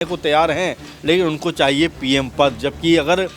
को तैयार हैं, लेकिन उनको चाहिए पीएम पद। जबकि अगर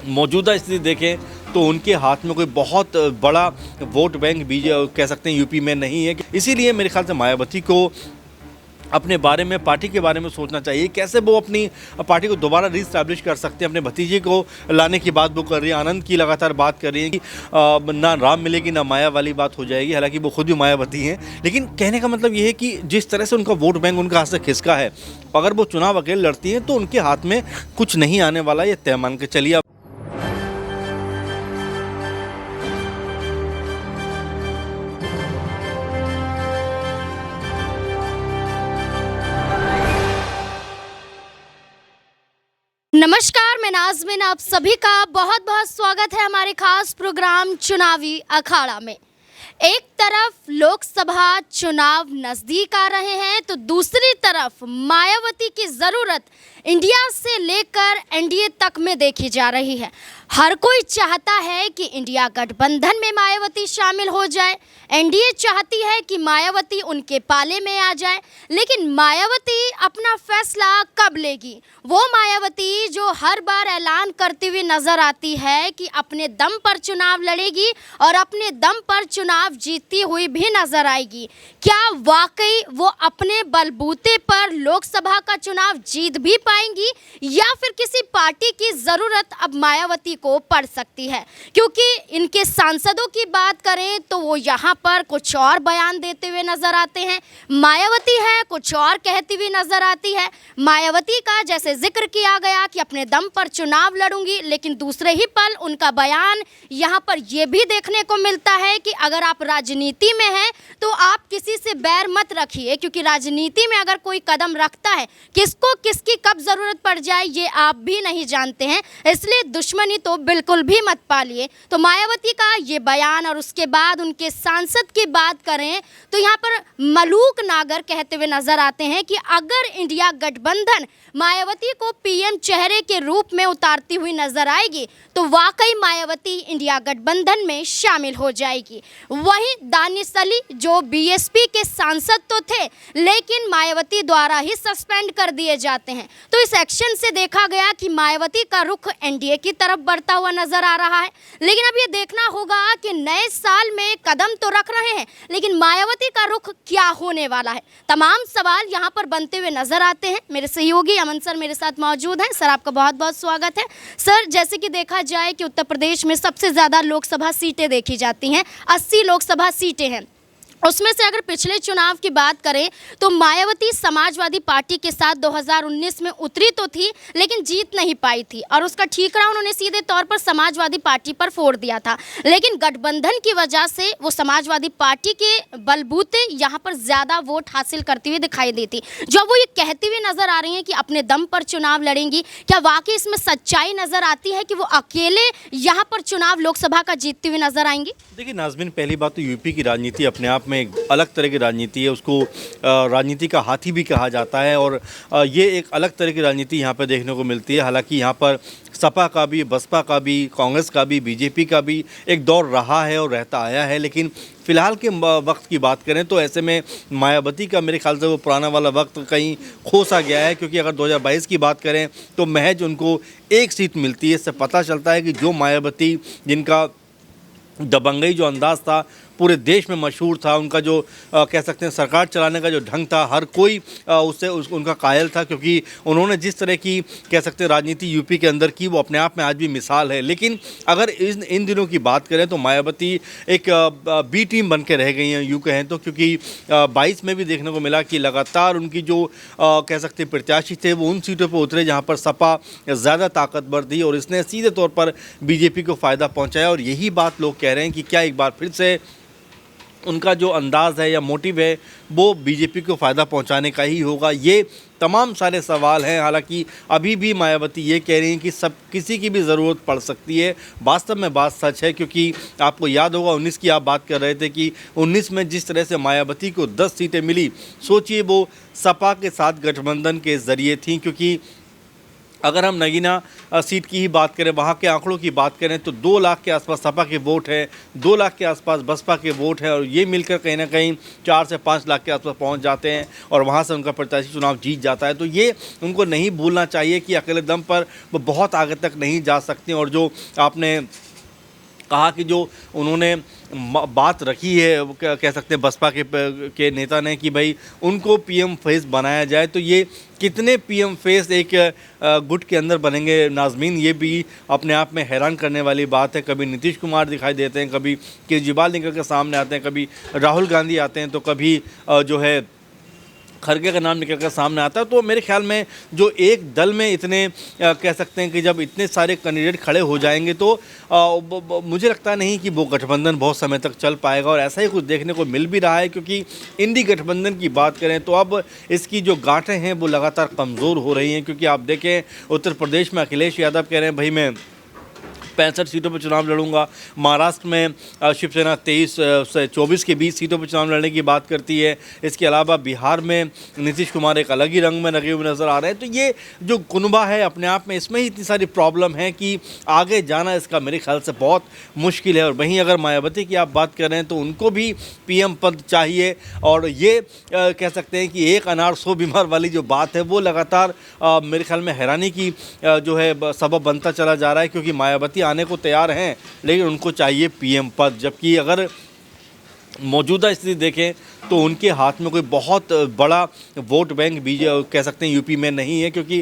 मौजूदा स्थिति देखें तो उनके हाथ में कोई बहुत बड़ा वोट बैंक कह सकते हैं यूपी में नहीं है। इसीलिए मेरे ख्याल से मायावती को अपने बारे में, पार्टी के बारे में सोचना चाहिए, कैसे वो अपनी पार्टी को दोबारा रीस्टैब्लिश कर सकते हैं। अपने भतीजे को लाने की बात वो कर रही है, आनंद की लगातार बात कर रही है कि ना राम मिलेगी ना माया वाली बात हो जाएगी। हालांकि वो खुद भी मायावती हैं, लेकिन कहने का मतलब ये है कि जिस तरह से उनका वोट बैंक उनका हाथ से खिसका है, अगर वो चुनाव अकेले लड़ती हैं तो उनके हाथ में कुछ नहीं आने वाला, ये तय मान के चलिए। नमस्कार, मैं नाज़मीन, आप सभी का बहुत बहुत स्वागत है हमारे खास प्रोग्राम चुनावी अखाड़ा में। एक तरफ लोकसभा चुनाव नज़दीक आ रहे हैं तो दूसरी तरफ मायावती की ज़रूरत इंडिया से लेकर एनडीए तक में देखी जा रही है। हर कोई चाहता है कि इंडिया गठबंधन में मायावती शामिल हो जाए, एनडीए चाहती है कि मायावती उनके पाले में आ जाए, लेकिन मायावती अपना फैसला कब लेगी? वो मायावती जो हर बार ऐलान करती हुई नजर आती है कि अपने दम पर चुनाव लड़ेगी और अपने दम पर चुनाव जीतती हुई भी नजर आएगी, क्या वाकई वो अपने बलबूते पर लोकसभा का चुनाव जीत भी पाएंगी या फिर किसी पार्टी की ज़रूरत अब मायावती को पड़ सकती है? क्योंकि इनके सांसदों की बात करें तो वो यहाँ पर कुछ और बयान देते हुए नजर आते हैं, मायावती है कुछ और कहती हुई नजर आती है। मायावती का जैसे जिक्र किया गया कि अपने दम पर चुनाव लड़ूंगी, लेकिन दूसरे ही पल उनका बयान यहाँ पर यह भी देखने को मिलता है कि अगर आप राजनीति में हैं तो आप किसी से बैर मत रखिए, क्योंकि राजनीति में अगर कोई कदम रखता है, किसको किसकी कब ज़रूरत पड़ जाए ये आप भी नहीं जानते हैं, इसलिए दुश्मनी तो बिल्कुल भी मत पालिए। तो मायावती का ये बयान और उसके बाद उनके सांसद की बात करें तो यहाँ पर मलूक नागर कहते हुए नजर आते हैं कि अगर इंडिया गठबंधन मायावती को पीएम चेहरे के रूप में उतारती हुई नजर आएगी तो वाकई मायावती इंडिया गठबंधन में शामिल हो जाएगी। वहीं दानिश अली जो बीएसपी के सांसद तो थे, लेकिन मायावती द्वारा ही सस्पेंड कर दिए जाते हैं। तो इस एक्शन से देखा गया कि मायावती का रुख एनडीए की तरफ बढ़ता हुआ नजर आ रहा है। लेकिन अब ये देखना होगा कि नए साल में कदम तो रख रहे हैं, लेकिन मायावती का रुख क्या होने वाला है? तमाम सवाल यहाँ पर बनते हुए नजर आते हैं। मेरे सहयोगी अमन सर मेरे साथ मौजूद हैं। सर, आपका बहुत बहुत स्वागत है। सर, जैसे कि देखा जाए कि उत्तर प्रदेश में सबसे ज़्यादा लोकसभा सीटें देखी जाती हैं, 80 लोकसभा सीटें हैं। उसमें से अगर पिछले चुनाव की बात करें तो मायावती समाजवादी पार्टी के साथ 2019 में उतरी तो थी, लेकिन जीत नहीं पाई थी और उसका ठीकरा उन्होंने सीधे तौर पर समाजवादी पार्टी पर फोड़ दिया था। लेकिन गठबंधन की वजह से वो समाजवादी पार्टी के बलबूते यहाँ पर ज़्यादा वोट हासिल करती हुई दिखाई देती। जो वो ये कहती हुई नज़र आ रही हैं कि अपने दम पर चुनाव लड़ेंगी, क्या वाकई इसमें सच्चाई नज़र आती है कि वो अकेले यहाँ पर चुनाव लोकसभा का जीतती हुई नजर आएंगी? देखिए नाज़मीन, पहली बात तो यूपी की राजनीति अपने आप में एक अलग तरह की राजनीति है। उसको राजनीति का हाथी भी कहा जाता है और ये एक अलग तरह की राजनीति यहाँ पर देखने को मिलती है। हालांकि यहाँ पर सपा का भी, बसपा का भी, कांग्रेस का भी, बीजेपी का भी एक दौर रहा है और रहता आया है। लेकिन फ़िलहाल के वक्त की बात करें तो ऐसे में मायावती का मेरे ख्याल से वो पुराना वाला वक्त कहीं खो सा गया है, क्योंकि अगर 2022 की बात करें तो महज उनको एक सीट मिलती है। इससे पता चलता है कि जो मायावती, जिनका दबंगई जो अंदाज़ था पूरे देश में मशहूर था, उनका जो कह सकते हैं सरकार चलाने का जो ढंग था, हर कोई उनका कायल था, क्योंकि उन्होंने जिस तरह की कह सकते हैं राजनीति यूपी के अंदर की, वो अपने आप में आज भी मिसाल है। लेकिन अगर इन दिनों की बात करें तो मायावती एक बी टीम बन के रह गई हैं, यूँ कहें तो, क्योंकि 22 में भी देखने को मिला कि लगातार उनकी जो कह सकते हैं प्रत्याशी थे वो उन सीटों पर उतरे जहाँ पर सपा ज़्यादा ताकतवर थी और इसने सीधे तौर पर बीजेपी को फ़ायदा पहुँचाया। और यही बात लोग कह रहे हैं कि क्या एक बार फिर से उनका जो अंदाज़ है या मोटिव है वो बीजेपी को फ़ायदा पहुंचाने का ही होगा? ये तमाम सारे सवाल हैं। हालांकि अभी भी मायावती ये कह रही हैं कि सब किसी की भी ज़रूरत पड़ सकती है। वास्तव में बात सच है, क्योंकि आपको याद होगा 19 की आप बात कर रहे थे कि 19 में जिस तरह से मायावती को 10 सीटें मिली, सोचिए वो सपा के साथ गठबंधन के ज़रिए थी, क्योंकि अगर हम नगीना सीट की ही बात करें, वहाँ के आंकड़ों की बात करें तो 2 लाख के आसपास सपा के वोट हैं, 2 लाख के आसपास बसपा के वोट हैं और ये मिलकर कहीं ना कहीं 4 से 5 लाख के आसपास पहुँच जाते हैं और वहाँ से उनका प्रत्याशी चुनाव जीत जाता है। तो ये उनको नहीं भूलना चाहिए कि अकेले दम पर वो बहुत आगे तक नहीं जा सकते। और जो आपने कहा कि जो उन्होंने बात रखी है, वो कह सकते हैं बसपा के नेता ने कि भाई उनको पीएम फेस बनाया जाए, तो ये कितने पीएम फेस एक गुट के अंदर बनेंगे नाज़मीन, ये भी अपने आप में हैरान करने वाली बात है। कभी नीतीश कुमार दिखाई देते हैं, कभी केजरीवाल निकल के सामने आते हैं, कभी राहुल गांधी आते हैं, तो कभी जो है खड़गे का नाम निकल कर सामने आता है। तो मेरे ख्याल में जो एक दल में इतने कह सकते हैं कि जब इतने सारे कैंडिडेट खड़े हो जाएंगे तो मुझे लगता नहीं कि वो गठबंधन बहुत समय तक चल पाएगा और ऐसा ही कुछ देखने को मिल भी रहा है। क्योंकि इंडी गठबंधन की बात करें तो अब इसकी जो गांठें हैं वो लगातार कमज़ोर हो रही हैं। क्योंकि आप देखें उत्तर प्रदेश में अखिलेश यादव कह रहे हैं भाई मैं 65 सीटों पर चुनाव लड़ूंगा, महाराष्ट्र में शिवसेना 23 से 24 के बीच सीटों पर चुनाव लड़ने की बात करती है। इसके अलावा बिहार में नीतीश कुमार एक अलग ही रंग में लगे हुए नज़र आ रहे हैं। तो ये जो कुनबा है अपने आप में, इसमें ही इतनी सारी प्रॉब्लम है कि आगे जाना इसका मेरे ख्याल से बहुत मुश्किल है। और वहीं अगर मायावती की आप बात करें तो उनको भी पीएम पद चाहिए और ये कह सकते हैं कि एक अनार 100 बीमार वाली जो बात है वो लगातार मेरे ख्याल में हैरानी की जो है सबब बनता चला जा रहा है। क्योंकि मायावती आने को तैयार हैं लेकिन उनको चाहिए पीएम पद, जबकि अगर मौजूदा स्थिति देखें तो उनके हाथ में कोई बहुत बड़ा वोट बैंक कह सकते हैं यूपी में नहीं है। क्योंकि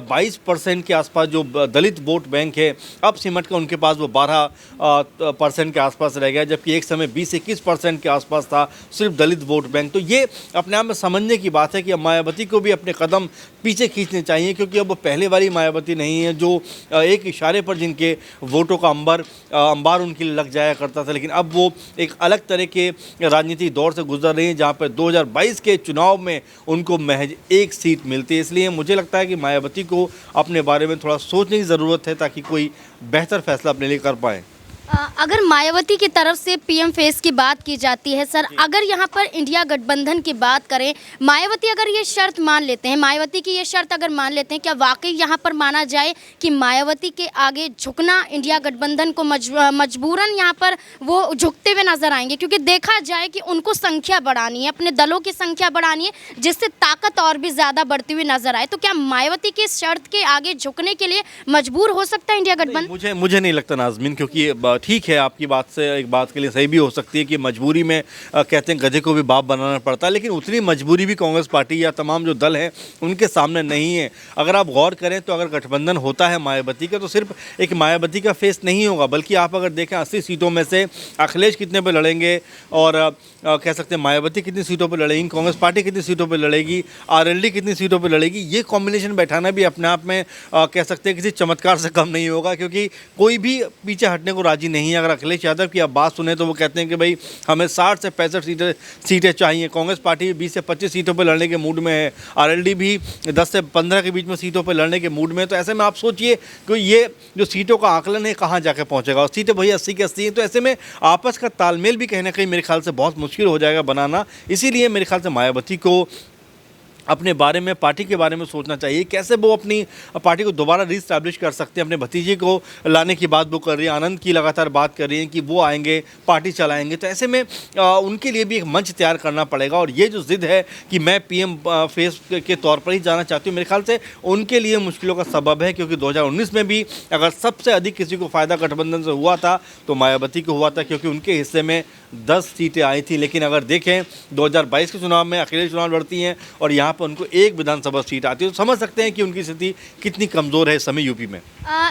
22% के आसपास जो दलित वोट बैंक है अब सिमट कर उनके पास वो 12% के आसपास रह गया, जबकि एक समय 20-21% के आसपास था सिर्फ दलित वोट बैंक। तो ये अपने आप में समझने की बात है कि अब मायावती को भी अपने कदम पीछे खींचने चाहिए। क्योंकि अब वो पहले वाली मायावती नहीं है जो एक इशारे पर जिनके वोटों का अंबार उनके लिए लग जाया करता था। लेकिन अब वो एक अलग तरह के राजनीतिक दौर से गुजर रही है जहाँ पर 2022 के चुनाव में उनको महज 1 सीट मिलती है। इसलिए मुझे लगता है कि मायावती को अपने बारे में थोड़ा सोचने की ज़रूरत है ताकि कोई बेहतर फैसला अपने लिए कर पाए। अगर मायावती की तरफ से पीएम फेस की बात की जाती है सर, अगर यहाँ पर इंडिया गठबंधन की बात करें, मायावती अगर ये शर्त मान लेते हैं, मायावती की ये शर्त अगर मान लेते हैं, क्या वाकई यहाँ पर माना जाए कि मायावती के आगे झुकना इंडिया गठबंधन को मजबूरन यहाँ पर वो झुकते हुए नजर आएंगे? क्योंकि देखा जाए कि उनको संख्या बढ़ानी है, अपने दलों की संख्या बढ़ानी है जिससे ताकत और भी ज़्यादा बढ़ती हुई नजर आए। तो क्या मायावती की शर्त के आगे झुकने के लिए मजबूर हो सकता है इंडिया गठबंधन? मुझे नहीं लगता नाज़मीन, क्योंकि ठीक है आपकी बात से एक बात के लिए सही भी हो सकती है कि मजबूरी में कहते हैं गधे को भी बाप बनाना पड़ता है। लेकिन उतनी मजबूरी भी कांग्रेस पार्टी या तमाम जो दल हैं उनके सामने नहीं है। अगर आप गौर करें तो अगर गठबंधन होता है मायावती का तो सिर्फ एक मायावती का फेस नहीं होगा, बल्कि आप अगर देखें 80 सीटों में से अखिलेश कितने पर लड़ेंगे और कह सकते हैं मायावती कितनी सीटों पर लड़ेगी, कांग्रेस पार्टी कितनी सीटों पर लड़ेगी, आरएलडी कितनी सीटों पर लड़ेगी, ये कॉम्बिनेशन बैठाना भी अपने आप में कह सकते हैं किसी चमत्कार से कम नहीं होगा। क्योंकि कोई भी पीछे हटने को राजी नहीं है। अगर अखिलेश यादव की आप बात सुने तो वो कहते हैं कि भाई हमें 60 से 65 सीटें चाहिए, कांग्रेस पार्टी 20 से 25 सीटों पर लड़ने के मूड में है, आरएलडी भी 10 से 15 के बीच में सीटों पर लड़ने के मूड में है। तो ऐसे में आप सोचिए कि ये जो सीटों का आकलन है कहाँ जाकर पहुँचेगा, और सीटें वही 80 के 80 हैं। तो ऐसे में आपस का तालमेल भी कहीं ना कहीं मेरे ख्याल से बहुत मुश्किल हो जाएगा बनाना। इसीलिए मेरे ख्याल से मायावती को अपने बारे में, पार्टी के बारे में सोचना चाहिए, कैसे वो अपनी पार्टी को दोबारा रीस्टैब्लिश कर सकते हैं। अपने भतीजे को लाने की बात वो कर रही है, आनंद की लगातार बात कर रही हैं कि वो आएंगे पार्टी चलाएंगे। तो ऐसे में उनके लिए भी एक मंच तैयार करना पड़ेगा। और ये जो ज़िद है कि मैं पीएम फेस के तौर पर ही जाना चाहती हूँ, मेरे ख्याल से उनके लिए मुश्किलों का सबब है। क्योंकि 2019 में भी अगर सबसे अधिक किसी को फ़ायदा गठबंधन से हुआ था तो मायावती को हुआ था, क्योंकि उनके हिस्से में 10 सीटें आई थी। लेकिन अगर देखें 2022 के चुनाव में अखिलेश चुनाव लड़ती हैं और यहाँ पर उनको 1 विधानसभा सीट आती है, तो समझ सकते हैं कि उनकी स्थिति कितनी कमज़ोर है इस समय यूपी में।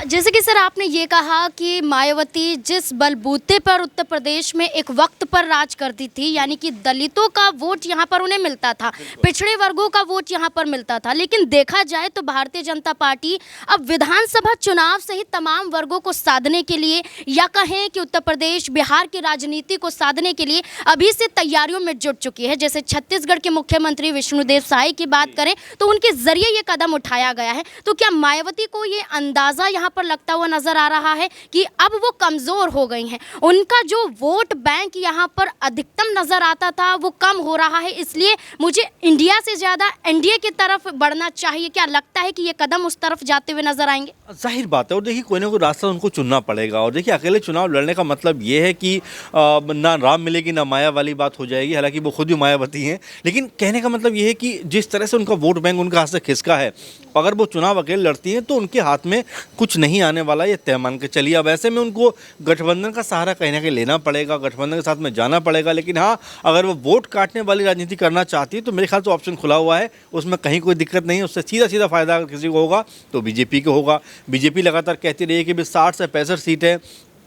जैसे कि सर आपने ये कहा कि मायावती जिस बलबूते पर उत्तर प्रदेश में एक वक्त पर राज करती थी, यानी कि दलितों का वोट यहाँ पर उन्हें मिलता था, पिछड़े वर्गों का वोट यहाँ पर मिलता था। लेकिन देखा जाए तो भारतीय जनता पार्टी अब विधानसभा चुनाव से ही तमाम वर्गों को साधने के लिए, या कहें कि उत्तर प्रदेश बिहार की राजनीति को साधने के लिए अभी से तैयारियों में जुट चुकी है। जैसे छत्तीसगढ़ के मुख्यमंत्री विष्णुदेव साय की बात करें तो उनके जरिए ये कदम उठाया गया है। तो क्या मायावती को ये अंदाजा यहाँ पर लगता हुआ नजर आ रहा है कि अब वो कमजोर हो गई हैं, उनका जो वोट बैंक यहाँ पर अधिकतम नजर आता था वो कम हो रहा है, इसलिए मुझे इंडिया से ज्यादा एनडीए की तरफ बढ़ना चाहिए? क्या लगता है कि ये कदम उस तरफ जाते हुए नजर आएंगे? जाहिर बात है। और देखिए कोई ना कोई रास्ता उनको चुनना पड़ेगा। और देखिए अकेले चुनाव लड़ने का मतलब ये है कि ना राम मिलेगी ना माया वाली बात हो जाएगी। हालांकि वो खुद भी मायावती हैं, लेकिन कहने का मतलब ये है कि जिस तरह से उनका वोट बैंक उनके हाथ से खिसका है, अगर वो चुनाव अकेले लड़ती हैं तो उनके हाथ में कुछ नहीं आने वाला, ये तय मान के चलिए। अब ऐसे में उनको गठबंधन का सहारा कहीं ना कहीं लेना पड़ेगा, गठबंधन के साथ में जाना पड़ेगा। लेकिन हाँ, अगर वो वोट काटने वाली राजनीति करना चाहती है तो मेरे ख्याल से ऑप्शन खुला हुआ है, उसमें कहीं कोई दिक्कत नहीं है। उससे सीधा सीधा फायदा अगर किसी को होगा तो बीजेपी को होगा। बीजेपी लगातार कहती रही है कि 60 से 65 सीटें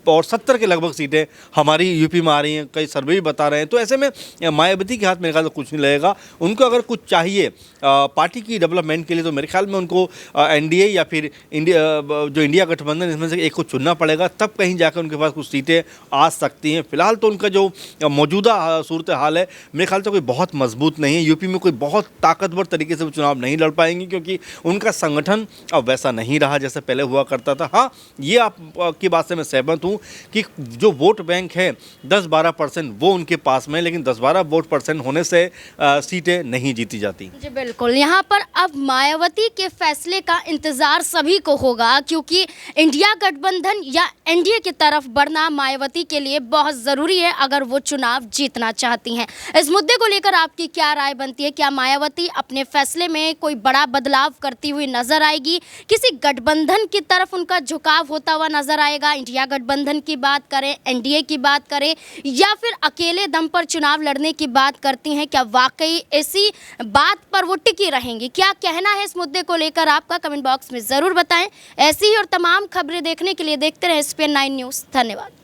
और 70 के लगभग सीटें हमारी यूपी में आ रही हैं, कई सर्वे भी बता रहे हैं। तो ऐसे में मायावती के हाथ मेरे ख्याल से कुछ नहीं लगेगा। उनको अगर कुछ चाहिए पार्टी की डेवलपमेंट के लिए तो मेरे ख्याल में उनको एनडीए या फिर इंडिया गठबंधन, इसमें से एक को चुनना पड़ेगा, तब कहीं जाकर उनके पास कुछ सीटें आ सकती हैं। फिलहाल तो उनका जो मौजूदा सूरत हाल है मेरे ख्याल से कोई बहुत मजबूत नहीं है। यूपी में कोई बहुत ताकतवर तरीके से वो चुनाव नहीं लड़ पाएंगी, क्योंकि उनका संगठन अब वैसा नहीं रहा जैसे पहले हुआ करता था। हाँ, ये आपकी बात से मैं सहमत हूँ कि जो वोट बैंक है 10-12% वो उनके पास में, लेकिन 10-12 वोट परसेंट होने से सीटें नहीं जीती जाती। जी बिल्कुल, यहाँ पर अब मायावती के फैसले का इंतजार सभी को होगा, क्योंकि इंडिया गठबंधन या एनडीए की तरफ बढ़ना मायावती के लिए बहुत ज़रूरी है अगर वो चुनाव जीतना चाहती हैं। इस मुद्दे को लेकर आपकी क्या राय बनती है? क्या मायावती अपने फैसले में कोई बड़ा बदलाव करती हुई नजर आएगी? किसी गठबंधन की तरफ उनका झुकाव होता हुआ नजर आएगा? इंडिया गठबंधन की बात करें, एनडीए की बात करें, या फिर अकेले दम पर चुनाव लड़ने की बात करती हैं? क्या वाकई ऐसी बात पर वो टिकी रहेंगी? क्या कहना है इस मुद्दे को लेकर आपका? कमेंट बॉक्स में ज़रूर बताएं। ऐसी ही और तमाम खबरें देखने के लिए देखते रहें SPN9 न्यूज़। धन्यवाद।